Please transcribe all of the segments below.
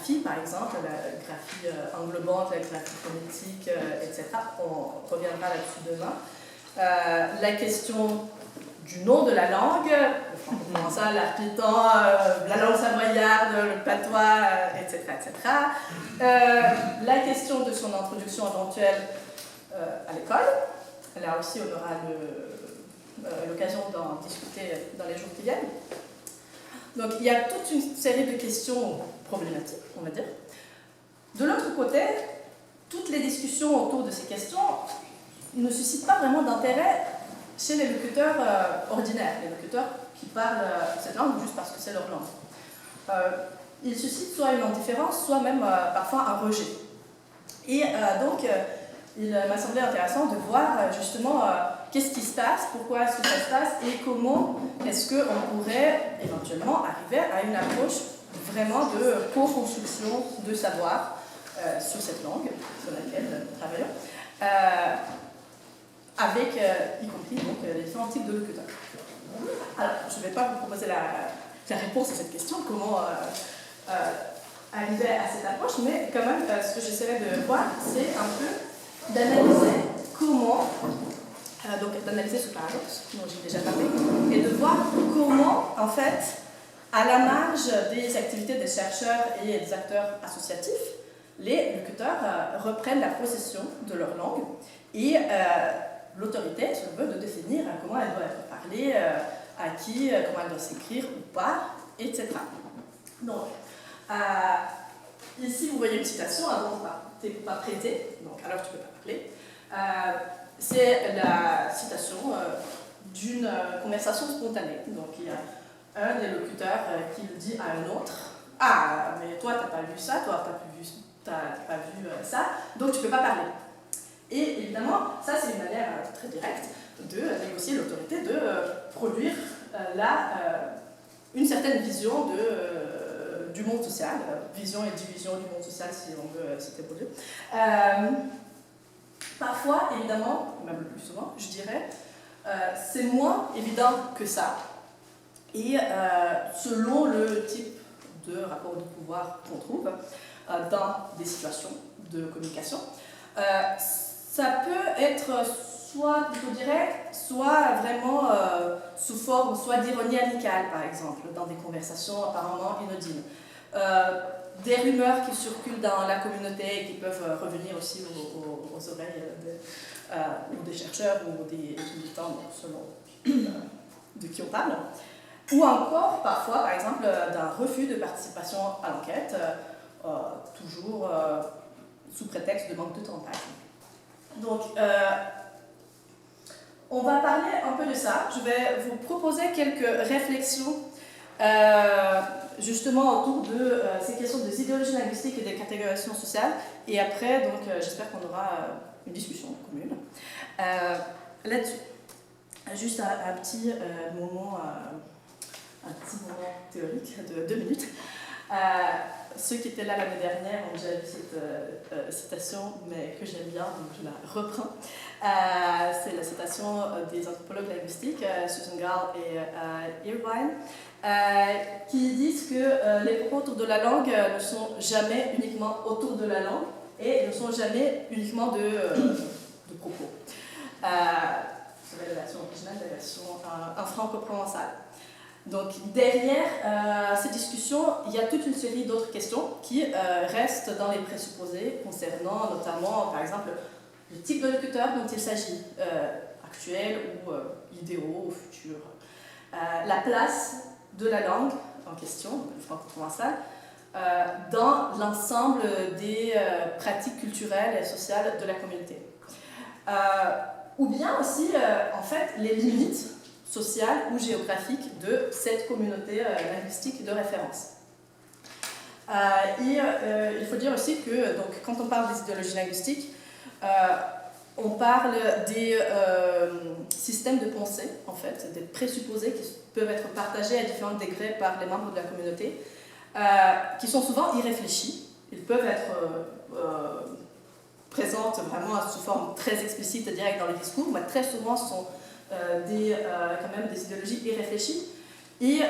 graphie, par exemple, la graphie englobante, la graphie phonétique, etc. On reviendra là-dessus demain. La question du nom de la langue, le franco-provençal, l'arpitan, la langue savoyarde, le patois, etc. etc. La question de son introduction éventuelle à l'école. Là aussi, on aura l'occasion d'en discuter dans les jours qui viennent. Donc, il y a toute une série de questions problématiques, on va dire. De l'autre côté, toutes les discussions autour de ces questions ne suscitent pas vraiment d'intérêt chez les locuteurs ordinaires, les locuteurs qui parlent cette langue juste parce que c'est leur langue. Ils suscitent soit une indifférence, soit même parfois un rejet. Et donc, il m'a semblé intéressant de voir justement qu'est-ce qui se passe, pourquoi est-ce que ça se passe et comment est-ce qu'on pourrait éventuellement arriver à une approche vraiment de co-construction de savoir sur cette langue sur laquelle nous travaillons, avec y compris donc, les différents types de locuteurs. Alors, je ne vais pas vous proposer la réponse à cette question, comment arriver à cette approche, mais quand même, ce que j'essaierai de voir, c'est un peu d'analyser comment, donc d'analyser ce paradoxe dont j'ai déjà parlé, et de voir comment, en fait, à la marge des activités des chercheurs et des acteurs associatifs, les locuteurs reprennent la possession de leur langue et l'autorité se veut de définir comment elle doit être parlée, à qui, comment elle doit s'écrire ou pas, etc. Donc, ici vous voyez une citation, avant tu n'es pas prêté, donc alors tu ne peux pas parler. C'est la citation d'une conversation spontanée. Donc il y a un des locuteurs qui le dit à un autre: ah, mais toi tu n'as pas vu ça, toi tu n'as pas vu ça, donc tu ne peux pas parler. Et évidemment, ça c'est une manière très directe de négocier l'autorité, de produire une certaine vision du monde social, vision et division du monde social si on veut citer Bourdieu. Parfois, évidemment, même le plus souvent, je dirais, c'est moins évident que ça. Et selon le type de rapport de pouvoir qu'on trouve dans des situations de communication, ça peut être soit plutôt direct, soit vraiment sous forme soit d'ironie amicale, par exemple, dans des conversations apparemment inaudibles. Des rumeurs qui circulent dans la communauté et qui peuvent revenir aussi aux oreilles ou des chercheurs ou des militants, selon de qui on parle. Ou encore, parfois, par exemple, d'un refus de participation à l'enquête, toujours sous prétexte de manque de temps, par exemple. Donc, on va parler un peu de ça. Je vais vous proposer quelques réflexions justement autour de ces questions des idéologies linguistiques et des catégorisations sociales. Et après, donc, j'espère qu'on aura une discussion commune là-dessus. Juste un petit moment théorique de 2 minutes. Ceux qui étaient là l'année dernière ont déjà vu cette citation, mais que j'aime bien, donc je la reprends. C'est la citation des anthropologues linguistiques, Susan Gall et Irvine, qui disent que les propos autour de la langue ne sont jamais uniquement autour de la langue et ne sont jamais uniquement de propos. C'est la version originale, la version en franco-provençal. Donc derrière ces discussions, il y a toute une série d'autres questions qui restent dans les présupposés concernant notamment, par exemple, le type de locuteur dont il s'agit, actuel ou idéaux ou futur. La place de la langue en question, le franco-provençal, dans l'ensemble des pratiques culturelles et sociales de la communauté. Ou bien aussi, en fait, les limites sociale ou géographique de cette communauté linguistique de référence. Il faut dire aussi que donc, quand on parle des idéologies linguistiques, on parle des systèmes de pensée, en fait, des présupposés qui peuvent être partagés à différents degrés par les membres de la communauté, qui sont souvent irréfléchis. Ils peuvent être présents vraiment sous forme très explicite et directe dans les discours, mais très souvent sont quand même des idéologies irréfléchies Et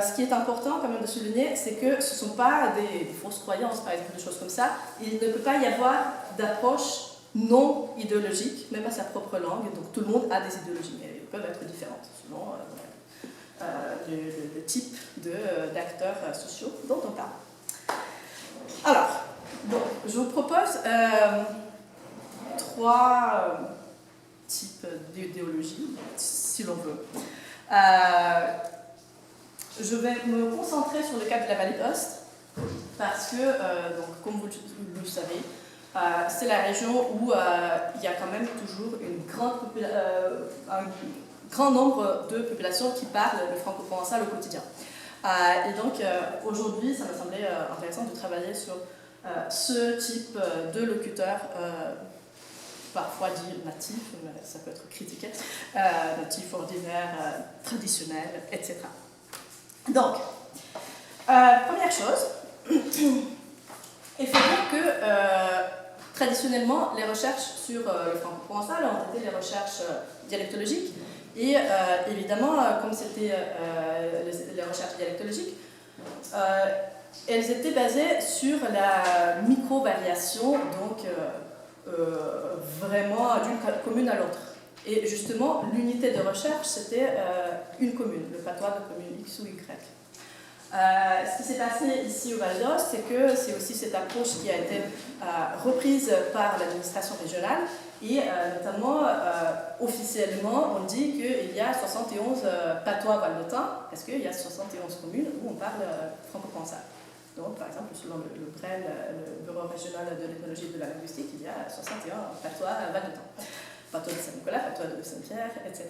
ce qui est important quand même de souligner, c'est que ce ne sont pas des fausses croyances, par exemple, des choses comme ça. Il ne peut pas y avoir d'approche non idéologique, même à sa propre langue. Donc tout le monde a des idéologies, mais elles peuvent être différentes selon le type d'acteurs sociaux dont on parle. Alors, donc, je vous propose 3 types d'idéologie, si l'on veut. Je vais me concentrer sur le cas de la vallée d'Ost, parce que, donc, comme vous le savez, c'est la région où il y a quand même toujours un grand nombre de populations qui parlent le franco-provençal au quotidien. Et donc, aujourd'hui, ça m'a semblé intéressant de travailler sur ce type de locuteur, parfois dit natif, mais ça peut être critiqué, natif, ordinaire, traditionnel, etc. Donc, première chose, il faut dire que traditionnellement, les recherches sur le franco-provençal ont été les recherches dialectologiques. Et évidemment, comme c'était les recherches dialectologiques, elles étaient basées sur la micro-variation, donc vraiment d'une commune à l'autre. Et justement, l'unité de recherche, c'était une commune, le patois de commune X ou Y. Ce qui s'est passé ici au Val d'Ost, c'est que c'est aussi cette approche qui a été reprise par l'administration régionale et notamment officiellement on dit qu'il y a 71 patois valdôtains parce qu'il y a 71 communes où on parle franco-provençal. Donc par exemple selon le BREL, le Bureau régional de l'ethnologie et de la linguistique, il y a 61 patois valdôtains. Patois de Saint-Nicolas, patois de Saint-Pierre, etc.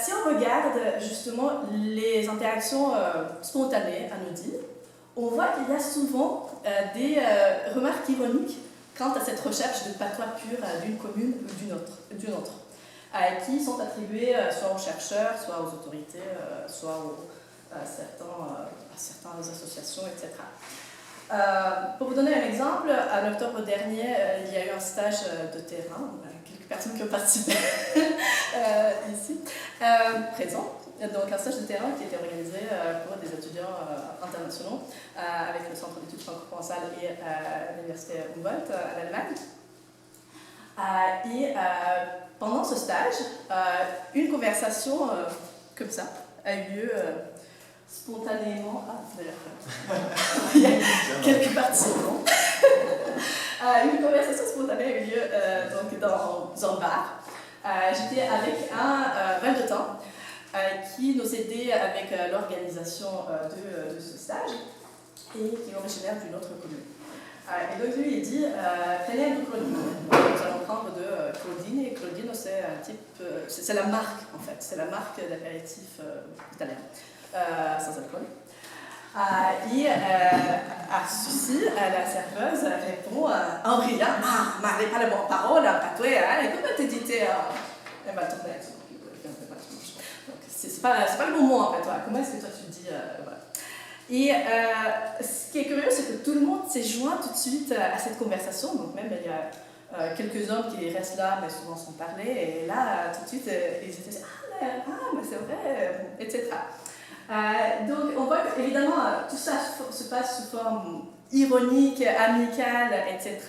Si on regarde justement les interactions spontanées, anodines, on voit qu'il y a souvent des remarques ironiques quant à cette recherche de patois pur d'une commune ou d'une autre, qui sont attribuées soit aux chercheurs, soit aux autorités, soit à certaines associations, etc. Pour vous donner un exemple, en octobre dernier, il y a eu un stage de terrain, quelques personnes qui ont participé ici, présents. Donc un stage de terrain qui a été organisé pour des étudiants internationaux avec le Centre d'études franco-provençales et l'Université Humboldt à l'Allemagne. Et pendant ce stage, une conversation comme ça a eu lieu spontanément. Il y a quelques participants. Une conversation spontanée a eu lieu donc dans un bar. J'étais avec un valdôtain qui nous aidait avec l'organisation de ce stage et qui est originaire d'une autre commune. Et donc lui il dit prenez un de Claudine. Nous allons prendre de Claudine, et Claudine c'est un type, c'est la marque en fait, c'est la marque d'apéritif italien, sans alcool. Et à ceci, la serveuse répond en riant « Ah, vous n'avez pas la bonne parole, en patois, hein, comment t'es dit elle m'a tourné. Donc, c'est pas le bon mot en fait, comment est-ce que toi tu dis voilà. Et ce qui est curieux, c'est que tout le monde s'est joint tout de suite à cette conversation, donc même il y a quelques hommes qui restent là, mais souvent sans parler, et là, tout de suite, ils étaient « mais c'est vrai, etc. » Donc on voit qu'évidemment tout ça se passe sous forme ironique, amicale, etc.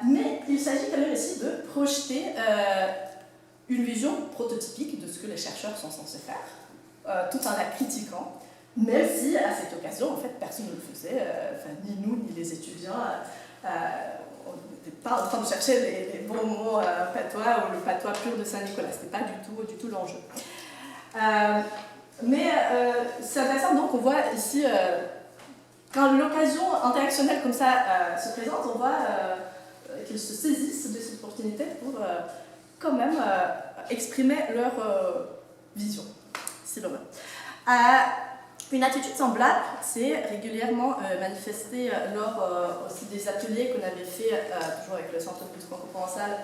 Mais il s'agit quand même aussi de projeter une vision prototypique de ce que les chercheurs sont censés faire, tout en la critiquant, même si à cette occasion en fait personne ne le faisait, ni nous ni les étudiants. On n'était pas en train de chercher les bons mots patois ou le patois pur de Saint-Nicolas, ce n'était pas du tout l'enjeu. Mais c'est intéressant, donc on voit ici, quand l'occasion interactionnelle comme ça se présente, on voit qu'ils se saisissent de cette opportunité pour quand même exprimer leur vision, si l'on veut. Une attitude semblable s'est régulièrement manifestée lors aussi des ateliers qu'on avait fait, toujours avec le Centre d'études franco-provençal,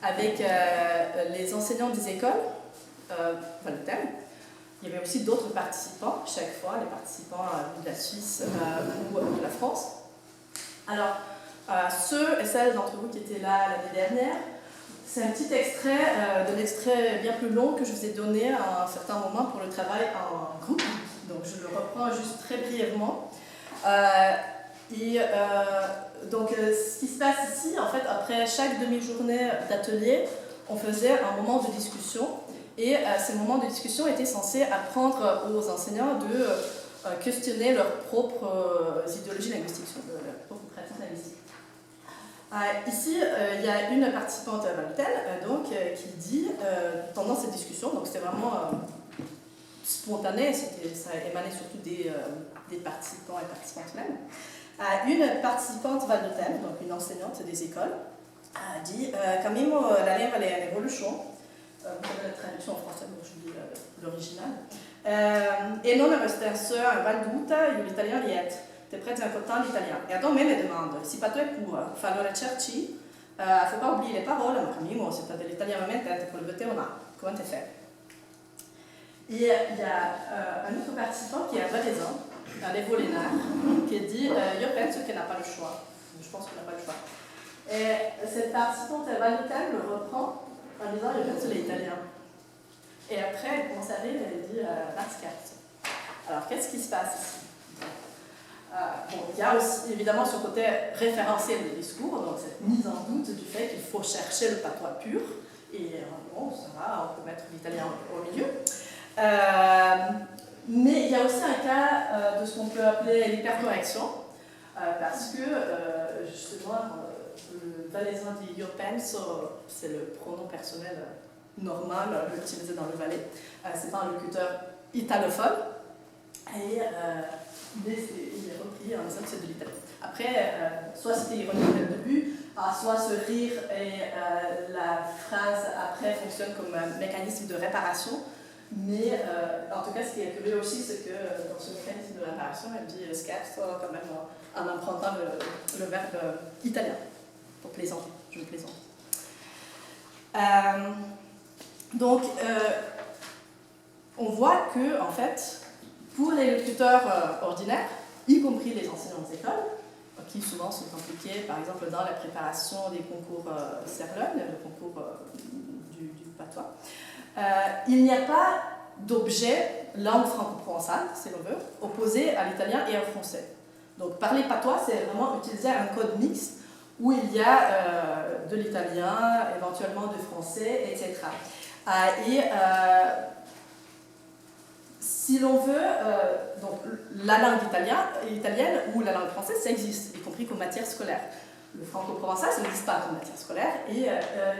avec les enseignants des écoles, le thème. Il y avait aussi d'autres participants, chaque fois, les participants de la Suisse ou de la France. Alors, ceux et celles d'entre vous qui étaient là l'année dernière c'est un petit extrait de l'extrait bien plus long que je vous ai donné à un certain moment pour le travail en groupe. Donc je le reprends juste très brièvement. Donc ce qui se passe ici, en fait, après chaque demi-journée d'atelier, on faisait un moment de discussion. Et ces moments de discussion étaient censés apprendre aux enseignants de questionner leurs propres idéologies linguistiques, leurs propres pratiques linguistiques. Ici, il y a une participante à Valtel qui dit, pendant cette discussion, donc c'était vraiment spontané, ça émanait surtout des participants et participantes même, une participante Valtel, donc une enseignante des écoles, a dit Camimo la lingua è in evolution, la traduction en français, donc je dis l'original, e non è un'estensione valduta l'italiano riet. T'es prêt à écouter l'italien. Et attends, même me demande, si pas toi pour faire le chercher, il ne faut pas oublier les paroles, mais comme c'est de l'italien maintenant, pour le voter, on a. Comment tu fais? Et il y a un autre participant qui est à Valaisan, un évolénaire, qui dit je pense qu'il n'a pas le choix. Je pense qu'il n'a pas le choix. Et cette participante à Valaisan le reprend en disant je pense que c'est l'italien. Et après, elle commence à rire et elle dit Rascart. Alors, qu'est-ce qui se passe ici? Il y a aussi évidemment ce côté référentiel des discours, donc cette mise en doute du fait qu'il faut chercher le patois pur, et bon, ça va, on peut mettre l'italien au milieu. Mais il y a aussi un cas de ce qu'on peut appeler l'hypercorrection, parce que justement, le valaisan dit io penso, c'est le pronom personnel normal utilisé dans le Valais, c'est pas un locuteur italophone, et il est repris en disant que c'est de l'italien. Après, soit c'était ironique dès le début, soit ce rire et la phrase après fonctionne comme un mécanisme de réparation, mais en tout cas, ce qui est curieux aussi, c'est que dans ce mécanisme de réparation, elle dit scherzo quand même en empruntant le verbe italien, pour plaisanter, je plaisante. Donc, on voit que, en fait, pour les locuteurs ordinaires, y compris les enseignants des écoles, qui souvent sont impliqués, par exemple, dans la préparation des concours CERLEUN, le concours du patois, il n'y a pas d'objet langue franco-provençale, si l'on veut, opposé à l'italien et au français. Donc, parler patois, c'est vraiment utiliser un code mixte où il y a de l'italien, éventuellement du français, etc. Si l'on veut, donc la langue italienne ou la langue française, ça existe, y compris comme matière scolaire. Le franco-provençal, ça n'existe pas comme matière scolaire, et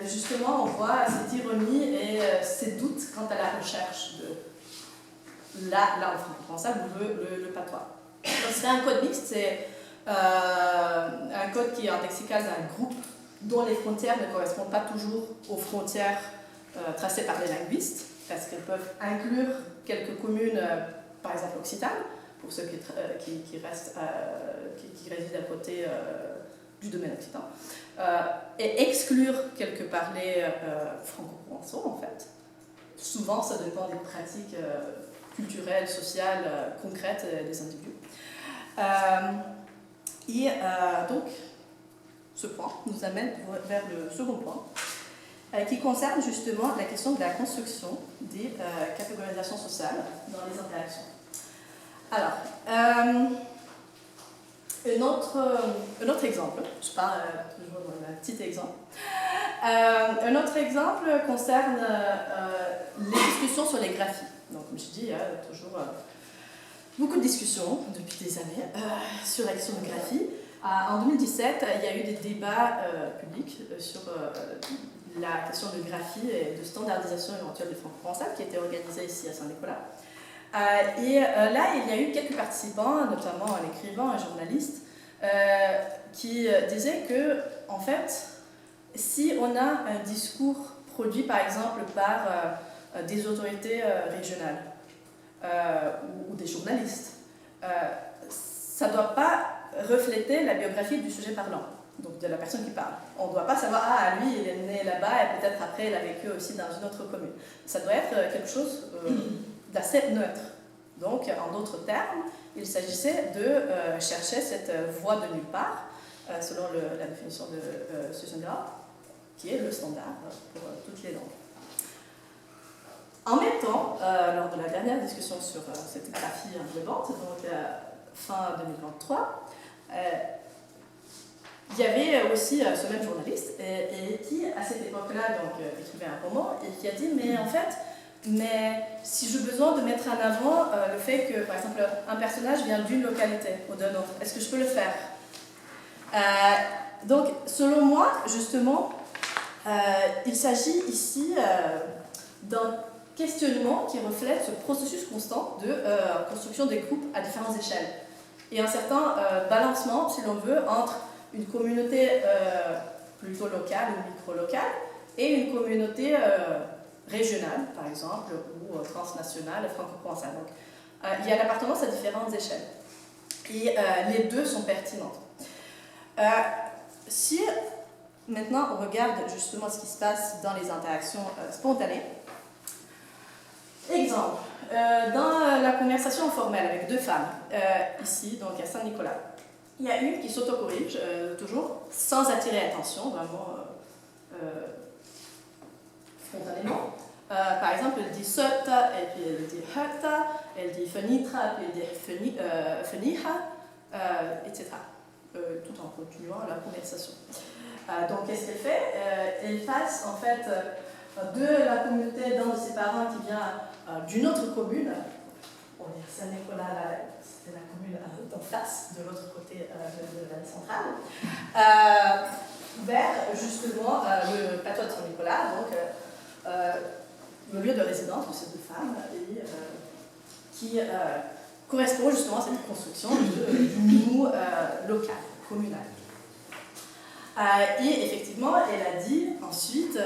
justement, on voit cette ironie et ces doutes quant à la recherche de la langue franco-provençale ou le patois. Donc, c'est un code mixte, c'est un code qui est un lexical d'un groupe dont les frontières ne correspondent pas toujours aux frontières tracées par les linguistes, parce qu'elles peuvent inclure quelques communes, par exemple occitanes, pour ceux qui résident à côté du domaine occitan, et exclure quelques parlers franco-provençaux, en fait. Souvent, ça dépend des pratiques culturelles, sociales, concrètes des individus. Donc, ce point nous amène vers le second point, qui concerne justement la question de la construction des catégorisations sociales dans les interactions. Alors, un autre exemple, je parle toujours d'un petit exemple. Un autre exemple concerne les discussions sur les graphies. Donc, comme je dis, il y a toujours beaucoup de discussions depuis des années sur la question de graphie. En 2017, il y a eu des débats publics sur la question de graphie et de standardisation éventuelle du franco-provençal qui était organisée ici à Saint-Nicolas. Là, il y a eu quelques participants, notamment un écrivain, un journaliste, qui disaient que, en fait, si on a un discours produit, par exemple, par des autorités régionales ou des journalistes, ça ne doit pas refléter la biographie du sujet parlant, donc de la personne qui parle. On ne doit pas savoir, ah, lui, il est né là-bas et peut-être après, il a vécu aussi dans une autre commune. Ça doit être quelque chose d'assez neutre. Donc, en d'autres termes, il s'agissait de chercher cette voie de nulle part, selon la définition de Susan Graf, qui est le standard pour toutes les langues. En même temps, lors de la dernière discussion sur cette graphie englobante, donc fin 2023, il y avait aussi ce même journaliste et qui, à cette époque-là, écrivait un roman et qui a dit, mais en fait, si j'ai besoin de mettre en avant le fait que, par exemple, un personnage vient d'une localité ou d'une autre, est-ce que je peux le faire? Donc, selon moi, justement, il s'agit ici d'un questionnement qui reflète ce processus constant de construction des groupes à différentes échelles et un certain balancement, si l'on veut, entre une communauté plutôt locale ou micro-locale et une communauté régionale, par exemple, ou transnationale, franco-provençale. Donc, il y a l'appartenance à différentes échelles et les deux sont pertinentes. Si maintenant on regarde justement ce qui se passe dans les interactions spontanées, exemple, dans la conversation formelle avec deux femmes, ici, donc à Saint-Nicolas, il y a une qui s'autocorrige, toujours, sans attirer attention, vraiment spontanément. Par exemple, elle dit sota, et puis elle dit hata, elle dit fenitra, puis elle dit feniha, etc. Tout en continuant la conversation. Donc, qu'est-ce qu'elle fait? Elle passe en fait de la communauté d'un de ses parents qui vient d'une autre commune. On est à Saint-Nicolas, c'était la commune d'en face, de l'autre côté de la centrale, vers justement le plateau de Saint-Nicolas, donc le lieu de résidence de ces deux femmes, et qui correspond justement à cette construction du nous local, communal. Et effectivement, elle a dit ensuite,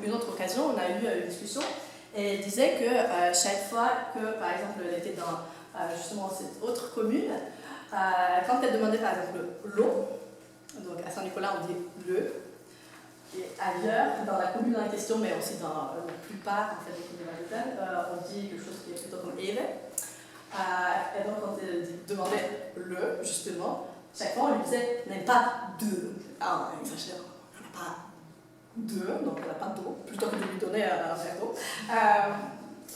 une autre occasion, on a eu une discussion, et elle disait que chaque fois que, par exemple, elle était dans justement cette autre commune, quand elle demandait par exemple l'eau, donc à Saint-Nicolas on dit le, et ailleurs, dans la commune en question, mais aussi dans la plupart en fait, des communes valaisannes, on dit quelque chose qui est plutôt comme Eve. Et donc quand elle demandait le, justement, chaque fois on lui disait « n'est pas de ». Ah, on exagère, on n'a pas de, donc on n'a pas d'eau, plutôt que de lui donner un verre d'eau.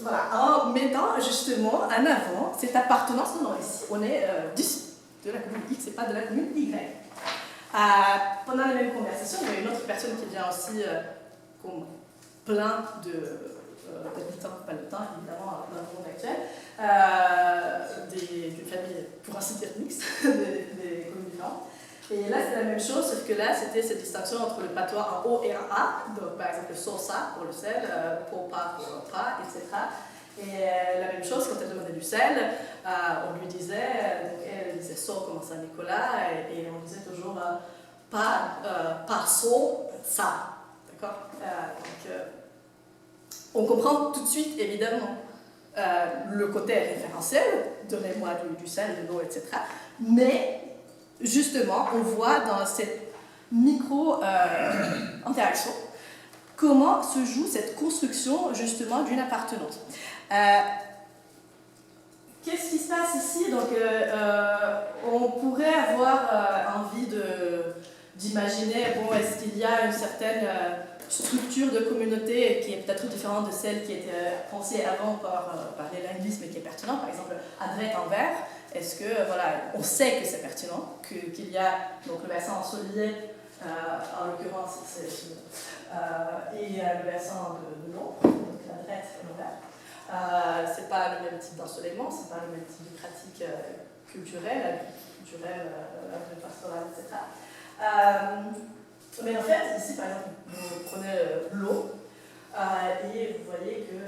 Voilà, en mettant justement en avant cette appartenance, non, ici, on est d'ici, de la commune X et pas de la commune Y. Pendant la même conversation, il y a une autre personne qui vient aussi comme plein d'habitants, pas le temps évidemment dans le monde actuel, d'une famille pour ainsi dire mixte, des communes différentes. Et là c'est la même chose, sauf que là c'était cette distinction entre le patois en O et en A, donc par exemple sosa pour le sel, popa pour pas, etc. Et la même chose, quand elle demandait du sel, on lui disait, donc elle disait so comme Saint-Nicolas, et on disait toujours pas so, ça. D'accord? Donc, on comprend tout de suite, évidemment, le côté référentiel, donnez-moi du sel, de l'eau, etc. Mais, justement, on voit dans cette micro-interaction comment se joue cette construction, justement, d'une appartenance. Qu'est-ce qui se passe ici? Donc, on pourrait avoir envie d'imaginer, bon, est-ce qu'il y a une certaine structure de communauté qui est peut-être différente de celle qui était pensée avant par les linguistes, mais qui est pertinente, par exemple, à droite en vert. Est-ce que, voilà, on sait que c'est pertinent, qu'il y a donc, le versant ensoleillé, en l'occurrence, et le versant de l'eau, donc la droite et le vert. C'est pas le même type d'ensoleillement, c'est pas le même type de pratique culturelle, pastorale, etc. Mais en fait, ici par exemple, vous prenez l'eau et vous voyez que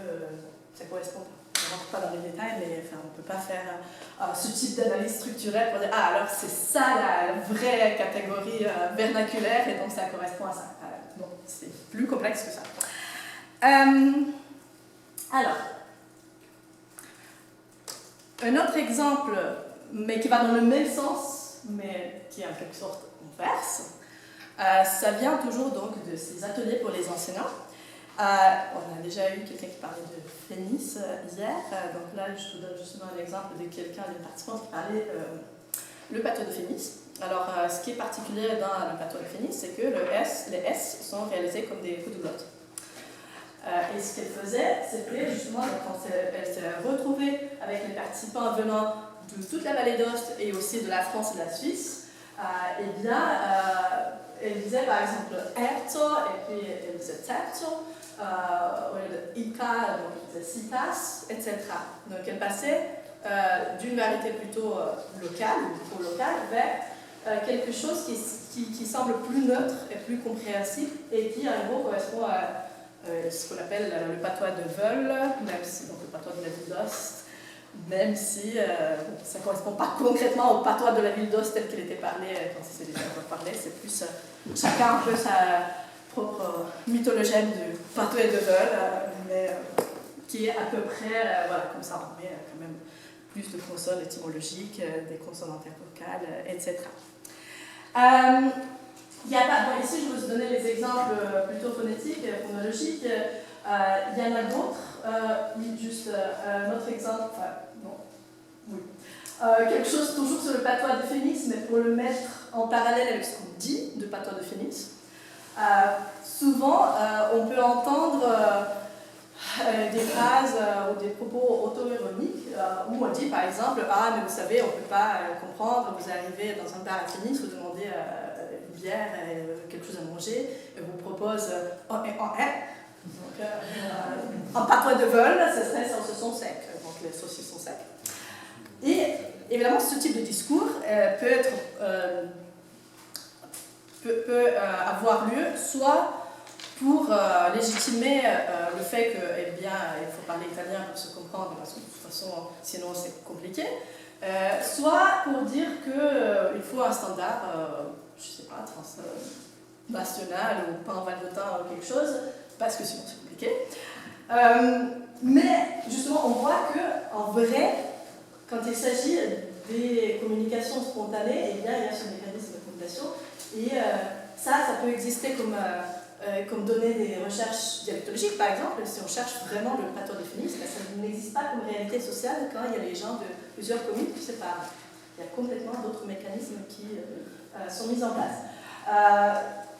ça correspond pas. Je ne rentre pas dans les détails, mais enfin, on ne peut pas faire ce type d'analyse structurelle pour dire ah alors c'est ça la vraie catégorie vernaculaire et donc ça correspond à ça. Bon, c'est plus complexe que ça. Alors, un autre exemple, mais qui va dans le même sens, mais qui est en quelque sorte inverse, ça vient toujours donc de ces ateliers pour les enseignants. On a déjà eu quelqu'un qui parlait de Phénis hier, donc là je vous donne justement un exemple de quelqu'un, d'une participante qui parlait le patois de Phénice. Alors, ce qui est particulier dans le patois de Phénice, c'est que les S sont réalisés comme des coups de glotte. Et ce qu'elle faisait, c'était justement, quand elle s'est retrouvée avec les participants venant de toute la vallée d'Ost et aussi de la France et de la Suisse, eh bien, elle disait par exemple Erzo, et puis elle disait Terzo, Ica, donc elle disait Citas, etc. Donc elle passait d'une variété plutôt locale, ou locale, vers quelque chose qui semble plus neutre et plus compréhensible, et qui, en gros, correspond à ce qu'on appelle le patois de Veul, même si, donc le patois de la ville d'Ost, même si ça ne correspond pas concrètement au patois de la ville d'Ost tel qu'il était parlé quand il s'est déjà parlé, c'est plus chacun un peu sa propre mythologie du patois de Veul, mais qui est à peu près, voilà, comme ça, on met quand même plus de consonnes étymologiques, des consonnes intervocales, etc. Ici, je vais vous donner les exemples plutôt phonétiques, phonologiques. Il y en a d'autres. Juste un autre exemple. Enfin, non. Oui. Quelque chose toujours sur le patois de Phénice, mais pour le mettre en parallèle avec ce qu'on dit de patois de Phénice. Souvent, on peut entendre des phrases ou des propos auto-ironiques où on dit par exemple « Ah, mais vous savez, on ne peut pas comprendre, vous arrivez dans un bar à Phénice, vous demandez une bière et quelque chose à manger, et vous propose un. Donc, en patois de vol, ce serait saucisson sec, donc les saucissons secs. Et évidemment, ce type de discours peut avoir lieu soit pour légitimer le fait que, eh bien, il faut parler italien pour se comprendre, parce que de toute façon, sinon c'est compliqué, soit pour dire qu'il faut un standard, je ne sais pas, national ou pan-valdotin ou quelque chose, parce que sinon c'est compliqué. Mais justement, on voit qu'en vrai, quand il s'agit des communications spontanées, eh bien, il y a ce mécanisme de communication, et ça peut exister comme donner des recherches dialectologiques, par exemple, si on cherche vraiment le patois de Phénice, ça n'existe pas comme réalité sociale quand il y a les gens de plusieurs communes qui se séparent. Il y a complètement d'autres mécanismes qui sont mis en place.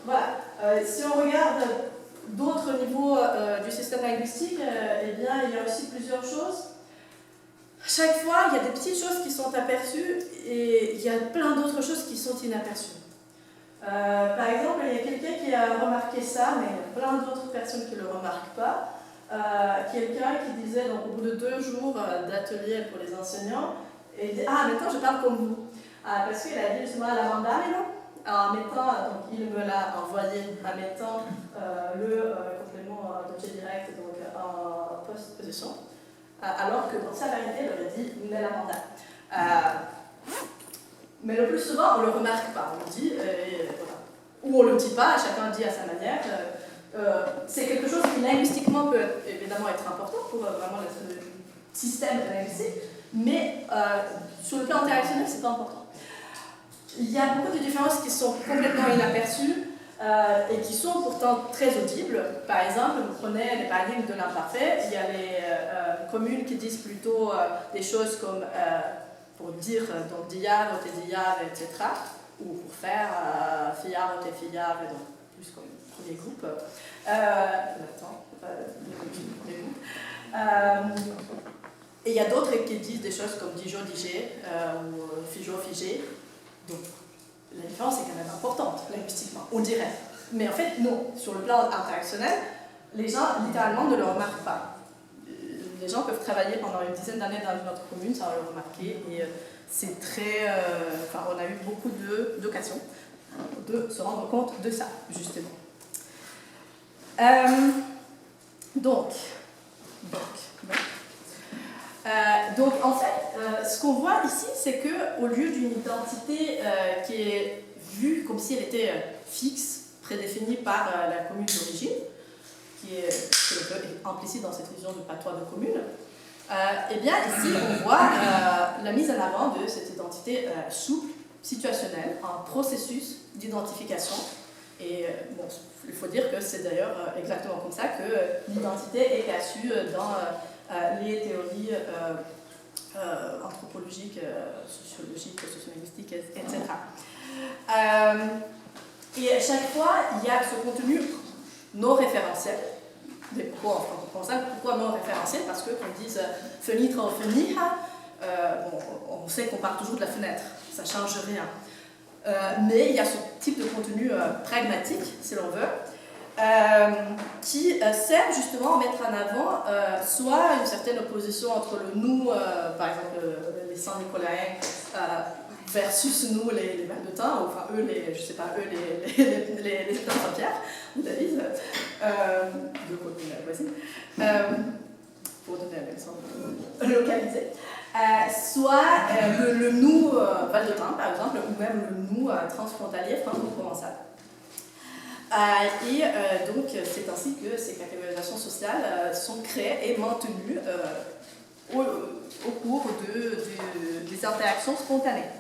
Voilà. Si on regarde d'autres niveaux du système linguistique, eh bien, il y a aussi plusieurs choses. Chaque fois, il y a des petites choses qui sont aperçues et il y a plein d'autres choses qui sont inaperçues. Par exemple, il y a quelqu'un qui a remarqué ça, mais il y a plein d'autres personnes qui ne le remarquent pas. Quelqu'un qui disait, donc, au bout de 2 jours d'atelier pour les enseignants, et il dit « Ah, maintenant je parle comme vous ». Parce qu'il a dit justement à la mandarine, en mettant, donc il me l'a envoyé en mettant le complément d'objet direct donc, en post-position, alors que dans sa variété, il aurait dit « mais la mandarine ». Mais le plus souvent, on ne le remarque pas. On le dit, voilà. Ou on ne le dit pas, chacun dit à sa manière. C'est quelque chose qui linguistiquement peut évidemment être important pour vraiment le système linguistique, mais sur le plan interactionnel, ce n'est pas important. Il y a beaucoup de différences qui sont complètement inaperçues et qui sont pourtant très audibles. Par exemple, vous prenez les paradigmes de l'imparfait, il y a les communes qui disent plutôt des choses comme pour dire donc diar, diar, etc. Ou pour faire fiar, fiar, donc plus comme premier groupe. Les groupes. Et il y a d'autres qui disent des choses comme dijo, digé, ou fijo, figé. Donc la différence est quand même importante linguistiquement, on dirait. Mais en fait, non. Sur le plan interactionnel, les gens littéralement ne le remarquent pas. Les gens peuvent travailler pendant une dizaine d'années dans une autre commune sans le remarquer. Et c'est très. On a eu beaucoup d'occasions de se rendre compte de ça, justement. Donc, en fait, ce qu'on voit ici, c'est qu'au lieu d'une identité qui est vue comme si elle était fixe, prédéfinie par la commune d'origine, qui est implicite dans cette vision de patois de commune, eh bien ici on voit la mise en avant de cette identité souple, situationnelle, un processus d'identification. Et bon, il faut dire que c'est d'ailleurs exactement comme ça que l'identité est perçue dans les théories anthropologiques, sociologiques, sociolinguistiques, etc. Et à chaque fois, il y a ce contenu non référentiel. Des propos en franco-provençal. Pourquoi non référentiel? Parce que quand ils disent fenêtre ou feniha, on sait qu'on part toujours de la fenêtre, ça ne change rien. Mais il y a ce type de contenu pragmatique, si l'on veut, qui sert justement à mettre en avant soit une certaine opposition entre le nous, par exemple les Saint-Nicolaïens, versus nous les Val-de-Thun, ou enfin eux les, je sais pas, eux les Saint-Pierre, ou David, de côté voisine, pour donner un exemple localisé. Soit le nous Val-de-Thun, par exemple, ou même le nous transfrontalier franco-provençal. Donc, c'est ainsi que ces catégorisations sociales sont créées et maintenues au cours des interactions spontanées.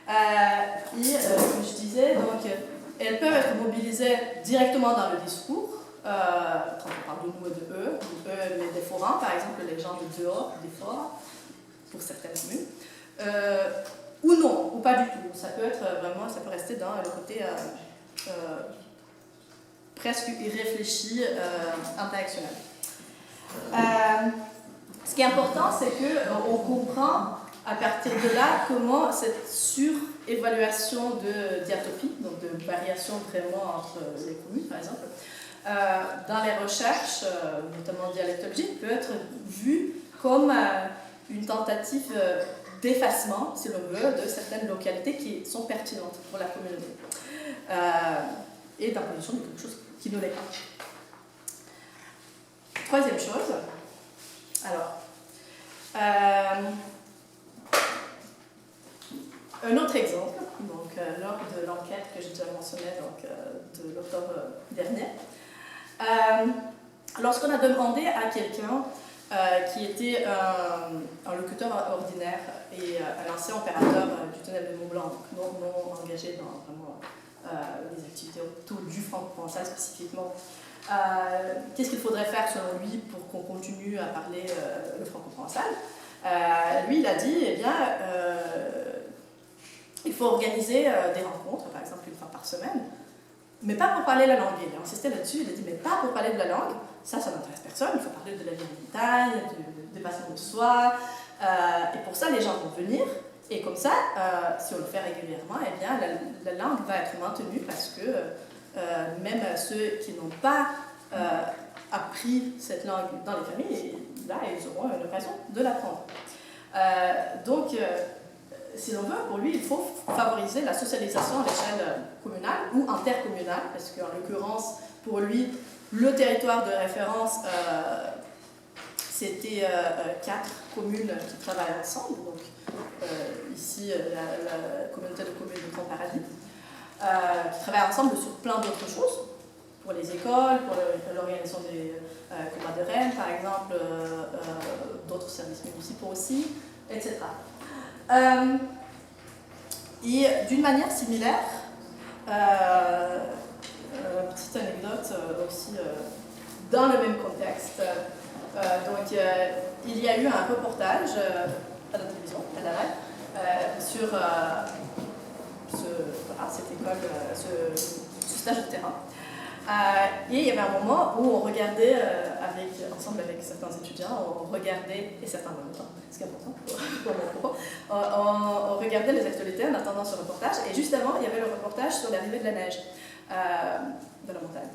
Comme je disais, donc, elles peuvent être mobilisées directement dans le discours, quand on parle de nous et de eux, mais des forains, par exemple, les gens de dehors, des forts, pour certaines communes, ou non, ou pas du tout. Ça peut être vraiment, ça peut rester dans le côté presque irréfléchi, interactionnel. Ce qui est important, c'est qu'on comprend à partir de là comment cette surévaluation de diatopie, donc de variation vraiment entre les communes par exemple, dans les recherches, notamment dialectologiques, peut être vue comme une tentative d'effacement, si l'on veut, de certaines localités qui sont pertinentes pour la communauté et d'imposition de quelque chose qui ne l'est pas. Troisième chose, alors, un autre exemple, donc, lors de l'enquête que j'ai déjà mentionnée de l'octobre dernier, lorsqu'on a demandé à quelqu'un qui était un locuteur ordinaire et un ancien opérateur du tunnel de Mont-Blanc, non engagé dans vraiment les activités autour du franco-provençal spécifiquement, qu'est-ce qu'il faudrait faire selon lui pour qu'on continue à parler le franco-provençal? Lui, il a dit, eh bien, il faut organiser des rencontres, par exemple une fois par semaine, mais pas pour parler la langue. Il a insisté là-dessus, il a dit, mais pas pour parler de la langue, ça n'intéresse personne, il faut parler de la vie en montagne, du dépassement de soi, et pour ça, les gens vont venir, et comme ça, si on le fait régulièrement, eh bien, la langue va être maintenue parce que même ceux qui n'ont pas appris cette langue dans les familles, là, ils auront une occasion de l'apprendre. Donc, si l'on veut, pour lui, il faut favoriser la socialisation à l'échelle communale ou intercommunale, parce qu'en l'occurrence, pour lui, le territoire de référence, c'était 4 communes qui travaillent ensemble, donc ici, la communauté de communes de Grand Paradis, qui travaillent ensemble sur plein d'autres choses, pour les écoles, pour l'organisation des combats de Rennes, par exemple, d'autres services municipaux aussi, etc. Et d'une manière similaire, petite anecdote aussi dans le même contexte, donc il y a eu un reportage à la télévision, à la radio, sur cette école, ce stage de terrain. Et il y avait un moment où on regardait, ensemble avec certains étudiants, on regardait, et certains volontaires, ce qui est important pour mon propos, on regardait les actualités en attendant ce reportage, et juste avant, il y avait le reportage sur l'arrivée de la neige de la montagne.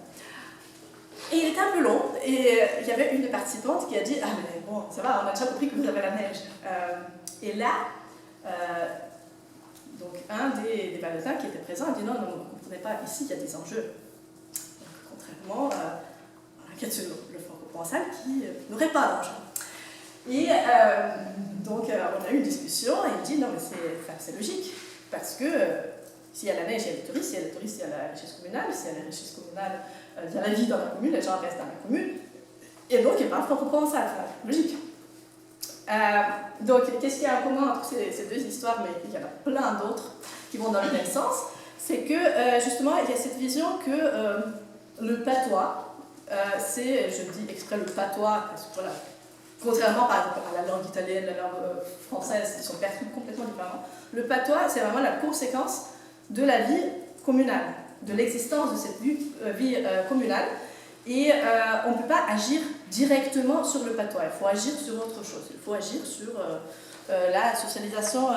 Et il était un peu long, et il y avait une des participantes qui a dit « Ah mais bon, ça va, on a déjà compris que vous avez la neige. » Et là, donc un des Val-de-Thun qui était présent a dit « Non, vous ne comprenez pas, ici il y a des enjeux. » Contrairement à le franco-provençal qui n'aurait pas d'argent. Et donc on a eu une discussion et il dit non mais c'est logique parce que s'il y a la neige, il y a les touristes, s'il y a les touristes, il y a la richesse communale, s'il y a la richesse communale, il y a la vie dans la commune, les gens restent dans la commune, et donc il parle franco-provençal, logique. Donc qu'est-ce qu'il y a en commun entre ces deux histoires, mais il y en a plein d'autres qui vont dans le même sens, c'est que justement il y a cette vision que le patois, c'est, je dis exprès le patois, parce que contrairement par exemple à la langue italienne, la langue française, qui sont perçues complètement différemment, Le patois, c'est vraiment la conséquence de la vie communale, de l'existence de cette vie communale. Et on ne peut pas agir directement sur le patois, il faut agir sur autre chose, il faut agir sur la socialisation